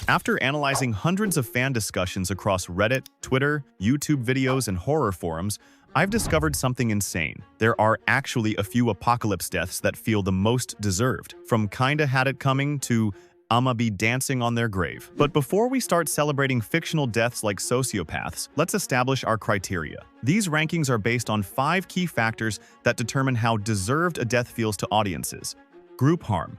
After analyzing hundreds of fan discussions across Reddit, Twitter, YouTube videos, and horror forums, I've discovered something insane. There are actually a few apocalypse deaths that feel the most deserved, from kinda had it coming to I'ma be dancing on their grave. But before we start celebrating fictional deaths like sociopaths, let's establish our criteria. These rankings are based on 5 key factors that determine how deserved a death feels to audiences. Group harm.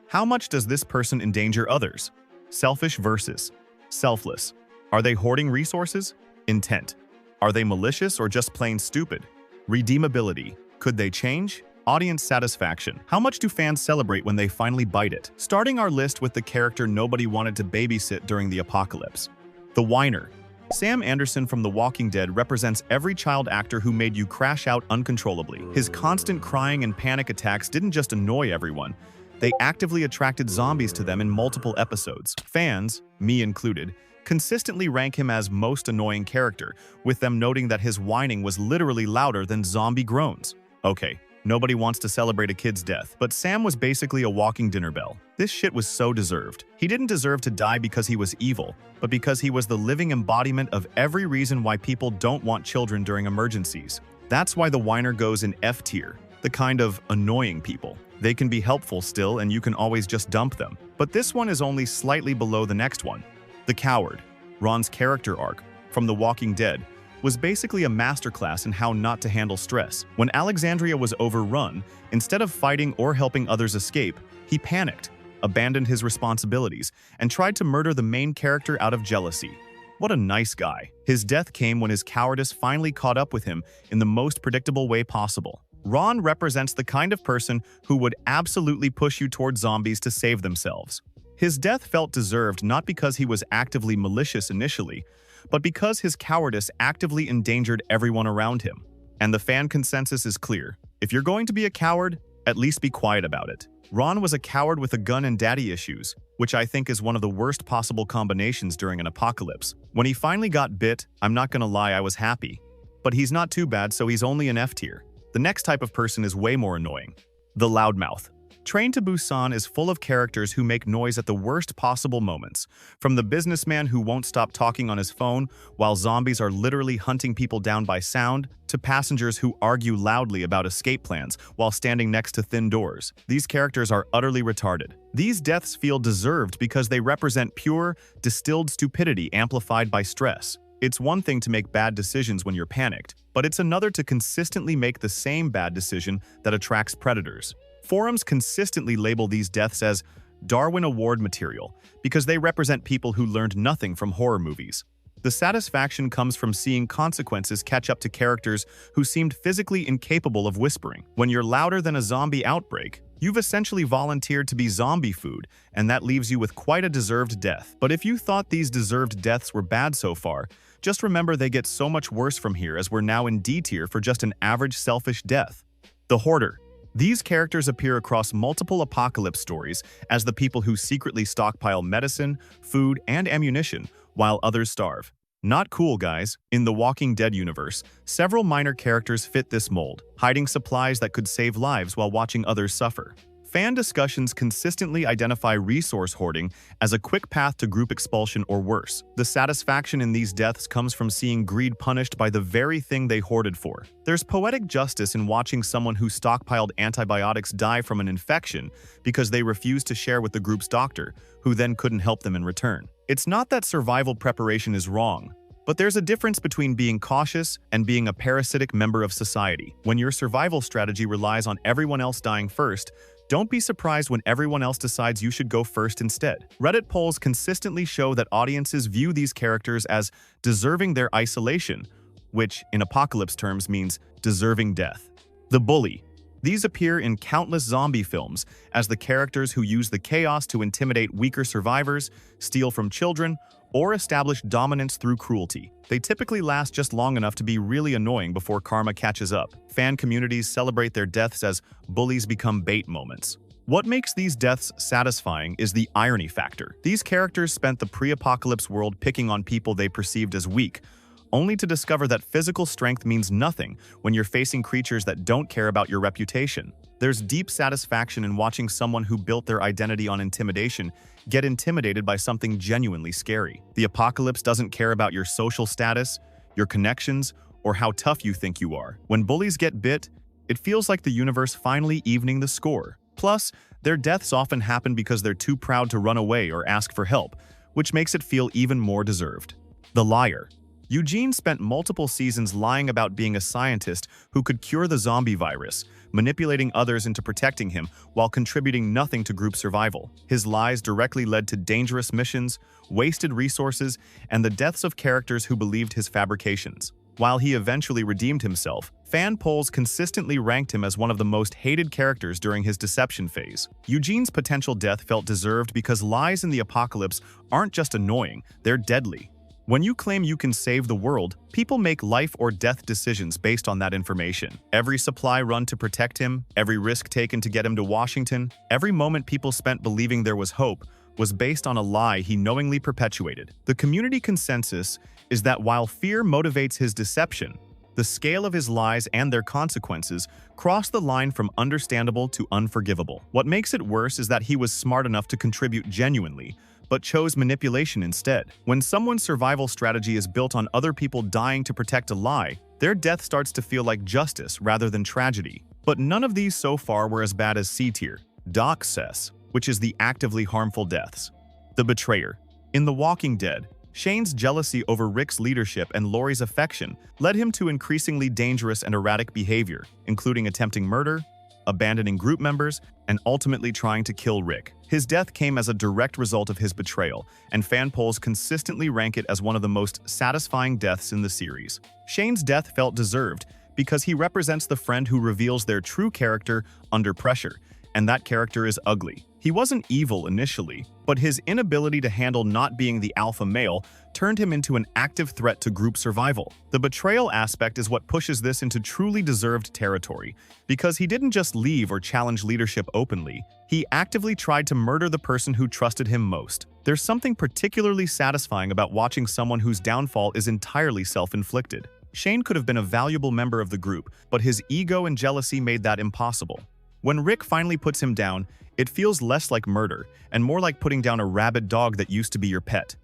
How much does this person endanger others? Selfish versus selfless. Are they hoarding resources? Intent. Are they malicious or just plain stupid? Redeemability. Could they change? Audience satisfaction. How much do fans celebrate when they finally bite it? Starting our list with the character nobody wanted to babysit during the apocalypse. The Whiner. Sam Anderson from The Walking Dead represents every child actor who made you crash out uncontrollably. His constant crying and panic attacks didn't just annoy everyone, they actively attracted zombies to them in multiple episodes. Fans, me included, consistently rank him as most annoying character, with them noting that his whining was literally louder than zombie groans. Okay, nobody wants to celebrate a kid's death, but Sam was basically a walking dinner bell. This shit was so deserved. He didn't deserve to die because he was evil, but because he was the living embodiment of every reason why people don't want children during emergencies. That's why the Whiner goes in F tier, the kind of annoying people. They can be helpful still, and you can always just dump them. But this one is only slightly below the next one. The Coward. Ron's character arc, from The Walking Dead, was basically a masterclass in how not to handle stress. When Alexandria was overrun, instead of fighting or helping others escape, he panicked, abandoned his responsibilities, and tried to murder the main character out of jealousy. What a nice guy. His death came when his cowardice finally caught up with him in the most predictable way possible. Ron represents the kind of person who would absolutely push you toward zombies to save themselves. His death felt deserved not because he was actively malicious initially, but because his cowardice actively endangered everyone around him. And the fan consensus is clear. If you're going to be a coward, at least be quiet about it. Ron was a coward with a gun and daddy issues, which I think is one of the worst possible combinations during an apocalypse. When he finally got bit, I'm not gonna lie, I was happy. But he's not too bad, so he's only an F tier. The next type of person is way more annoying. The Loudmouth. Train to Busan is full of characters who make noise at the worst possible moments, from the businessman who won't stop talking on his phone while zombies are literally hunting people down by sound, to passengers who argue loudly about escape plans while standing next to thin doors. These characters are utterly retarded. These deaths feel deserved because they represent pure, distilled stupidity amplified by stress. It's one thing to make bad decisions when you're panicked, but it's another to consistently make the same bad decision that attracts predators. Forums consistently label these deaths as Darwin Award material because they represent people who learned nothing from horror movies. The satisfaction comes from seeing consequences catch up to characters who seemed physically incapable of whispering. When you're louder than a zombie outbreak, you've essentially volunteered to be zombie food, and that leaves you with quite a deserved death. But if you thought these deserved deaths were bad so far, just remember they get so much worse from here, as we're now in D tier for just an average selfish death. The Hoarder. These characters appear across multiple apocalypse stories as the people who secretly stockpile medicine, food, and ammunition while others starve. Not cool, guys. In the Walking Dead universe, several minor characters fit this mold, hiding supplies that could save lives while watching others suffer. Fan discussions consistently identify resource hoarding as a quick path to group expulsion or worse. The satisfaction in these deaths comes from seeing greed punished by the very thing they hoarded for. There's poetic justice in watching someone who stockpiled antibiotics die from an infection because they refused to share with the group's doctor, who then couldn't help them in return. It's not that survival preparation is wrong, but there's a difference between being cautious and being a parasitic member of society. When your survival strategy relies on everyone else dying first, don't be surprised when everyone else decides you should go first instead. Reddit polls consistently show that audiences view these characters as deserving their isolation, which, in apocalypse terms, means deserving death. The Bully. These appear in countless zombie films as the characters who use the chaos to intimidate weaker survivors, steal from children, or establish dominance through cruelty. They typically last just long enough to be really annoying before karma catches up. Fan communities celebrate their deaths as bullies become bait moments. What makes these deaths satisfying is the irony factor. These characters spent the pre-apocalypse world picking on people they perceived as weak, only to discover that physical strength means nothing when you're facing creatures that don't care about your reputation. There's deep satisfaction in watching someone who built their identity on intimidation get intimidated by something genuinely scary. The apocalypse doesn't care about your social status, your connections, or how tough you think you are. When bullies get bit, it feels like the universe finally evening the score. Plus, their deaths often happen because they're too proud to run away or ask for help, which makes it feel even more deserved. The Liar. Eugene spent multiple seasons lying about being a scientist who could cure the zombie virus, manipulating others into protecting him while contributing nothing to group survival. His lies directly led to dangerous missions, wasted resources, and the deaths of characters who believed his fabrications. While he eventually redeemed himself, fan polls consistently ranked him as one of the most hated characters during his deception phase. Eugene's potential death felt deserved because lies in the apocalypse aren't just annoying, they're deadly. When you claim you can save the world, people make life or death decisions based on that information. Every supply run to protect him, every risk taken to get him to Washington, every moment people spent believing there was hope was based on a lie he knowingly perpetuated. The community consensus is that while fear motivates his deception, the scale of his lies and their consequences cross the line from understandable to unforgivable. What makes it worse is that he was smart enough to contribute genuinely, but chose manipulation instead. When someone's survival strategy is built on other people dying to protect a lie, their death starts to feel like justice rather than tragedy. But none of these so far were as bad as C-tier. Doc says, which is the actively harmful deaths. The Betrayer. In The Walking Dead, Shane's jealousy over Rick's leadership and Lori's affection led him to increasingly dangerous and erratic behavior, including attempting murder, abandoning group members, and ultimately trying to kill Rick. His death came as a direct result of his betrayal, and fan polls consistently rank it as one of the most satisfying deaths in the series. Shane's death felt deserved because he represents the friend who reveals their true character under pressure, and that character is ugly. He wasn't evil initially, but his inability to handle not being the alpha male turned him into an active threat to group survival. The betrayal aspect is what pushes this into truly deserved territory, because he didn't just leave or challenge leadership openly, he actively tried to murder the person who trusted him most. There's something particularly satisfying about watching someone whose downfall is entirely self-inflicted. Shane could have been a valuable member of the group, but his ego and jealousy made that impossible. When Rick finally puts him down, it feels less like murder and more like putting down a rabid dog that used to be your pet.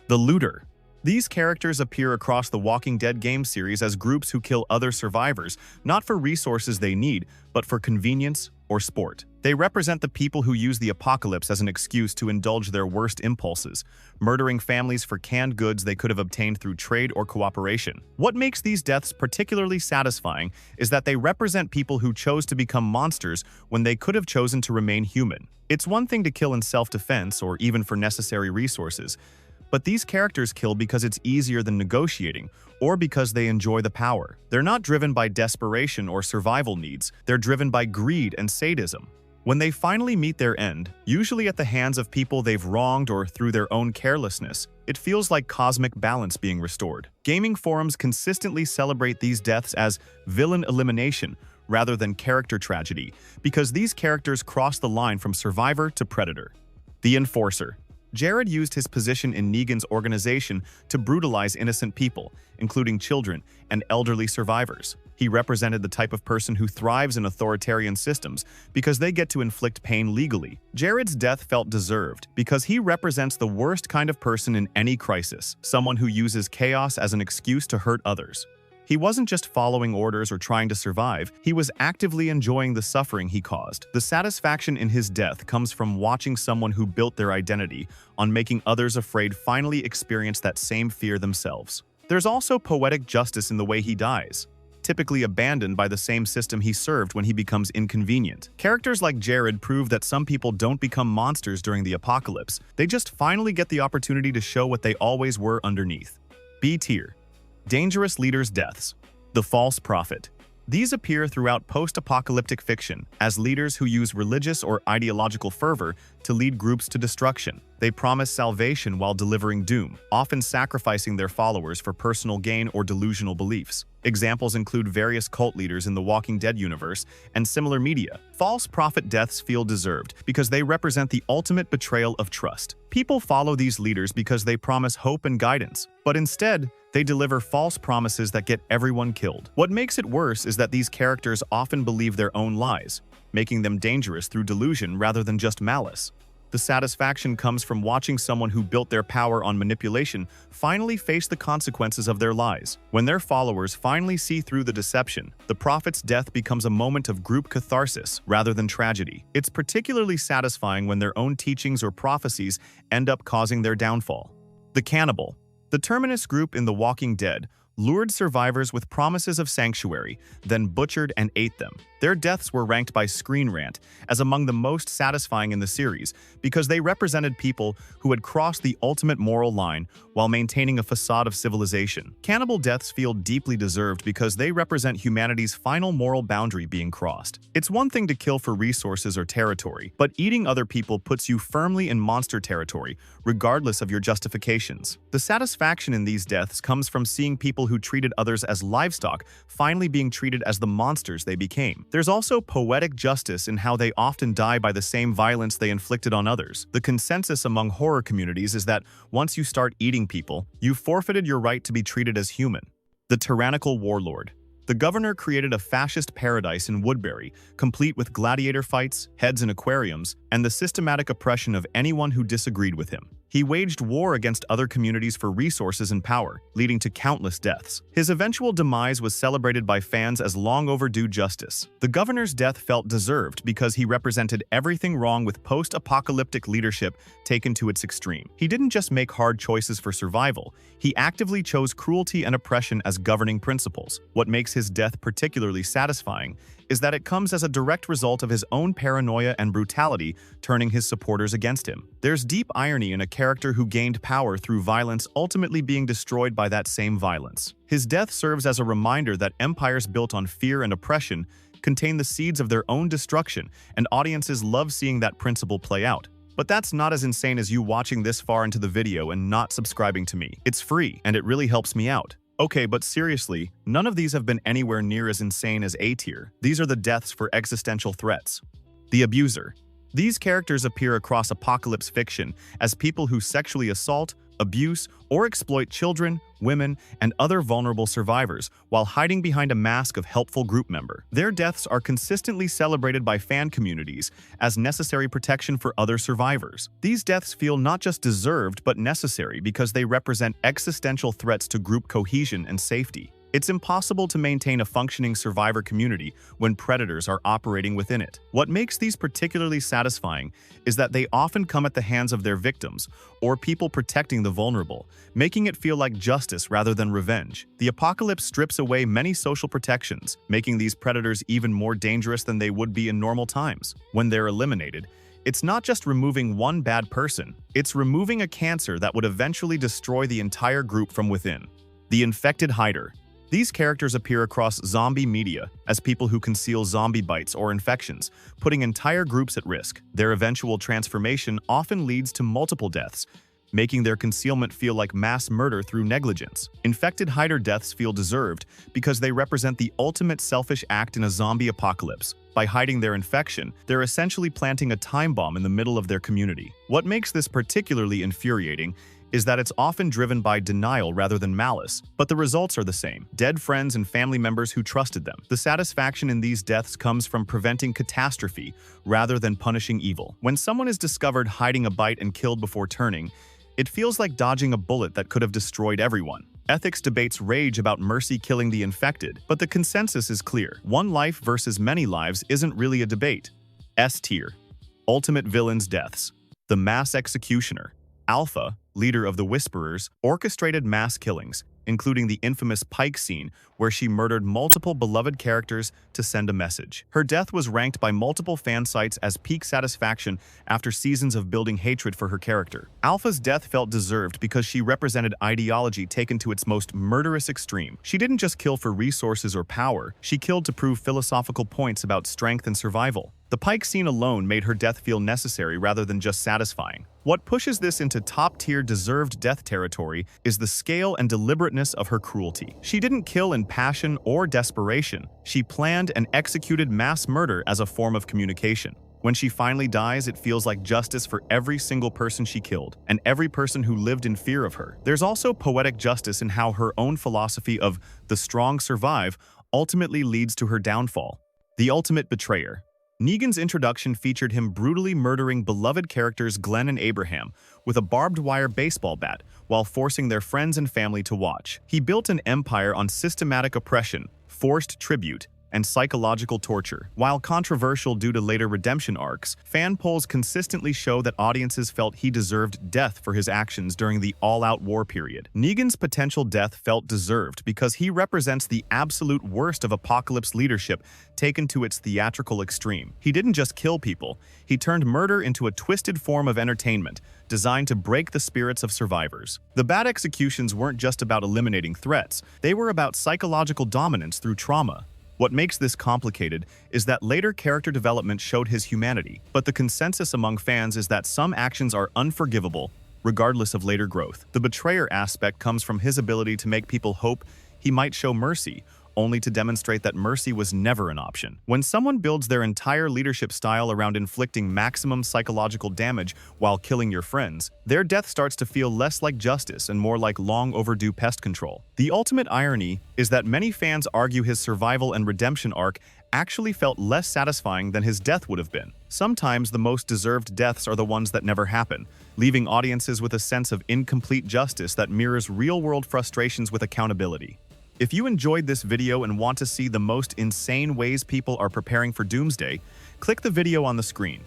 The Looter. These characters appear across the Walking Dead game series as groups who kill other survivors, not for resources they need, but for convenience or sport. They represent the people who use the apocalypse as an excuse to indulge their worst impulses, murdering families for canned goods they could have obtained through trade or cooperation. What makes these deaths particularly satisfying is that they represent people who chose to become monsters when they could have chosen to remain human. It's one thing to kill in self-defense or even for necessary resources, but these characters kill because it's easier than negotiating, or because they enjoy the power. They're not driven by desperation or survival needs, they're driven by greed and sadism. When they finally meet their end, usually at the hands of people they've wronged or through their own carelessness, it feels like cosmic balance being restored. Gaming forums consistently celebrate these deaths as villain elimination rather than character tragedy, because these characters cross the line from survivor to predator. The Enforcer. Jared used his position in Negan's organization to brutalize innocent people, including children and elderly survivors. He represented the type of person who thrives in authoritarian systems because they get to inflict pain legally. Jared's death felt deserved because he represents the worst kind of person in any crisis, someone who uses chaos as an excuse to hurt others. He wasn't just following orders or trying to survive, he was actively enjoying the suffering he caused. The satisfaction in his death comes from watching someone who built their identity on making others afraid finally experience that same fear themselves. There's also poetic justice in the way he dies, typically abandoned by the same system he served when he becomes inconvenient. Characters like Jared prove that some people don't become monsters during the apocalypse, they just finally get the opportunity to show what they always were underneath. B tier. Dangerous leaders' deaths. The False Prophet. These appear throughout post-apocalyptic fiction as leaders who use religious or ideological fervor to lead groups to destruction. They promise salvation while delivering doom, often sacrificing their followers for personal gain or delusional beliefs. Examples include various cult leaders in the Walking Dead universe and similar media. False prophet deaths feel deserved because they represent the ultimate betrayal of trust. People follow these leaders because they promise hope and guidance, but instead, they deliver false promises that get everyone killed. What makes it worse is that these characters often believe their own lies, making them dangerous through delusion rather than just malice. The satisfaction comes from watching someone who built their power on manipulation finally face the consequences of their lies. When their followers finally see through the deception, the prophet's death becomes a moment of group catharsis rather than tragedy. It's particularly satisfying when their own teachings or prophecies end up causing their downfall. The Cannibal. The Terminus group in The Walking Dead lured survivors with promises of sanctuary, then butchered and ate them. Their deaths were ranked by Screen Rant as among the most satisfying in the series because they represented people who had crossed the ultimate moral line while maintaining a facade of civilization. Cannibal deaths feel deeply deserved because they represent humanity's final moral boundary being crossed. It's one thing to kill for resources or territory, but eating other people puts you firmly in monster territory, regardless of your justifications. The satisfaction in these deaths comes from seeing people who treated others as livestock finally being treated as the monsters they became. There's also poetic justice in how they often die by the same violence they inflicted on others. The consensus among horror communities is that once you start eating people, you've forfeited your right to be treated as human. The Tyrannical Warlord. The governor created a fascist paradise in Woodbury, complete with gladiator fights, heads in aquariums, and the systematic oppression of anyone who disagreed with him. He waged war against other communities for resources and power, leading to countless deaths. His eventual demise was celebrated by fans as long overdue justice. The governor's death felt deserved because he represented everything wrong with post-apocalyptic leadership taken to its extreme. He didn't just make hard choices for survival, he actively chose cruelty and oppression as governing principles. What makes his death particularly satisfying is that it comes as a direct result of his own paranoia and brutality turning his supporters against him. There's deep irony in a character who gained power through violence ultimately being destroyed by that same violence. His death serves as a reminder that empires built on fear and oppression contain the seeds of their own destruction, and audiences love seeing that principle play out. But that's not as insane as you watching this far into the video and not subscribing to me. It's free, and it really helps me out. Okay, but seriously, none of these have been anywhere near as insane as A tier. These are the deaths for existential threats. The Abuser. These characters appear across apocalypse fiction as people who sexually assault, abuse, or exploit children, women, and other vulnerable survivors while hiding behind a mask of helpful group member. Their deaths are consistently celebrated by fan communities as necessary protection for other survivors. These deaths feel not just deserved but necessary because they represent existential threats to group cohesion and safety. It's impossible to maintain a functioning survivor community when predators are operating within it. What makes these particularly satisfying is that they often come at the hands of their victims or people protecting the vulnerable, making it feel like justice rather than revenge. The apocalypse strips away many social protections, making these predators even more dangerous than they would be in normal times. When they're eliminated, it's not just removing one bad person, it's removing a cancer that would eventually destroy the entire group from within. The Infected Hider. These characters appear across zombie media as people who conceal zombie bites or infections, putting entire groups at risk. Their eventual transformation often leads to multiple deaths, making their concealment feel like mass murder through negligence. Infected Hider deaths feel deserved because they represent the ultimate selfish act in a zombie apocalypse. By hiding their infection, they're essentially planting a time bomb in the middle of their community. What makes this particularly infuriating is that it's often driven by denial rather than malice, but the results are the same: dead friends and family members who trusted them. The satisfaction in these deaths comes from preventing catastrophe rather than punishing evil. When someone is discovered hiding a bite and killed before turning, it feels like dodging a bullet that could have destroyed everyone. Ethics debates rage about mercy killing the infected, but the consensus is clear. One life versus many lives isn't really a debate. S tier. Ultimate Villains Deaths. The Mass Executioner. Alpha, leader of the Whisperers, orchestrated mass killings, including the infamous Pike scene where she murdered multiple beloved characters to send a message. Her death was ranked by multiple fan sites as peak satisfaction after seasons of building hatred for her character. Alpha's death felt deserved because she represented ideology taken to its most murderous extreme. She didn't just kill for resources or power, she killed to prove philosophical points about strength and survival. The Pike scene alone made her death feel necessary rather than just satisfying. What pushes this into top-tier deserved death territory is the scale and deliberateness of her cruelty. She didn't kill in passion or desperation. She planned and executed mass murder as a form of communication. When she finally dies, it feels like justice for every single person she killed, and every person who lived in fear of her. There's also poetic justice in how her own philosophy of the strong survive ultimately leads to her downfall. The ultimate betrayer. Negan's introduction featured him brutally murdering beloved characters Glenn and Abraham with a barbed wire baseball bat while forcing their friends and family to watch. He built an empire on systematic oppression, forced tribute, and psychological torture. While controversial due to later redemption arcs, fan polls consistently show that audiences felt he deserved death for his actions during the all-out war period. Negan's potential death felt deserved because he represents the absolute worst of Apocalypse leadership taken to its theatrical extreme. He didn't just kill people, he turned murder into a twisted form of entertainment designed to break the spirits of survivors. The bad executions weren't just about eliminating threats, they were about psychological dominance through trauma. What makes this complicated is that later character development showed his humanity, but the consensus among fans is that some actions are unforgivable, regardless of later growth. The betrayer aspect comes from his ability to make people hope he might show mercy, only to demonstrate that mercy was never an option. When someone builds their entire leadership style around inflicting maximum psychological damage while killing your friends, their death starts to feel less like justice and more like long overdue pest control. The ultimate irony is that many fans argue his survival and redemption arc actually felt less satisfying than his death would have been. Sometimes the most deserved deaths are the ones that never happen, leaving audiences with a sense of incomplete justice that mirrors real-world frustrations with accountability. If you enjoyed this video and want to see the most insane ways people are preparing for Doomsday, click the video on the screen.